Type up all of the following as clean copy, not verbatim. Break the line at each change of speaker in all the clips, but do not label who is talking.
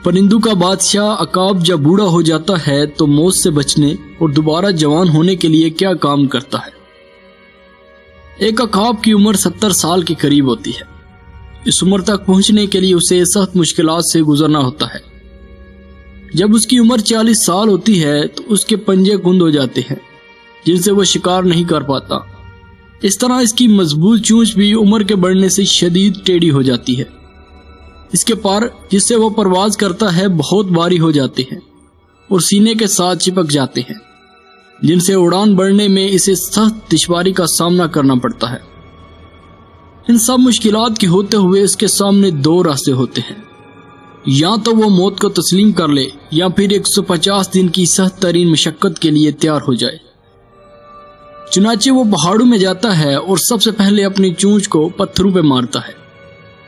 پرندوں کا بادشاہ عقاب جب بوڑھا ہو جاتا ہے تو موت سے بچنے اور دوبارہ جوان ہونے کے لیے کیا کام کرتا ہے؟ ایک عقاب کی عمر 70 سال کے قریب ہوتی ہے۔ اس عمر تک پہنچنے کے لیے اسے سخت مشکلات سے گزرنا ہوتا ہے۔ جب اس کی عمر 40 سال ہوتی ہے تو اس کے پنجے کند ہو جاتے ہیں جن سے وہ شکار نہیں کر پاتا۔ اس طرح اس کی مضبوط چونچ بھی عمر کے بڑھنے سے شدید ٹیڑھی ہو جاتی ہے۔ اس کے پر جس سے وہ پرواز کرتا ہے بہت بھاری ہو جاتے ہیں اور سینے کے ساتھ چپک جاتے ہیں، جن سے اڑان بڑھنے میں اسے سخت دشواری کا سامنا کرنا پڑتا ہے۔ ان سب مشکلات کے ہوتے ہوئے اس کے سامنے 2 راستے ہوتے ہیں، یا تو وہ موت کو تسلیم کر لے یا پھر 150 دن کی سخت ترین مشقت کے لیے تیار ہو جائے۔ چنانچہ وہ پہاڑوں میں جاتا ہے اور سب سے پہلے اپنی چونچ کو پتھروں پہ مارتا ہے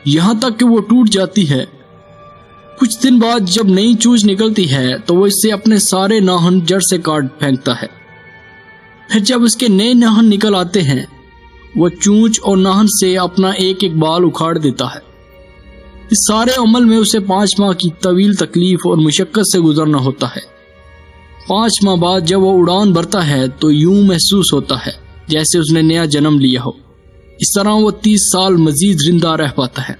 یہاں تک کہ وہ ٹوٹ جاتی ہے۔ کچھ دن بعد جب نئی چونچ نکلتی ہے تو وہ اس سے اپنے سارے ناخن جڑ سے کاٹ پھینکتا ہے۔ پھر جب اس کے نئے ناخن نکل آتے ہیں وہ چونچ اور ناخن سے اپنا ایک ایک بال اکھاڑ دیتا ہے۔ اس سارے عمل میں اسے 5 ماہ کی طویل تکلیف اور مشقت سے گزرنا ہوتا ہے۔ 5 ماہ بعد جب وہ اڑان بھرتا ہے تو یوں محسوس ہوتا ہے جیسے اس نے نیا جنم لیا ہو۔ اس طرح وہ 30 سال مزید زندہ رہ پاتا ہے۔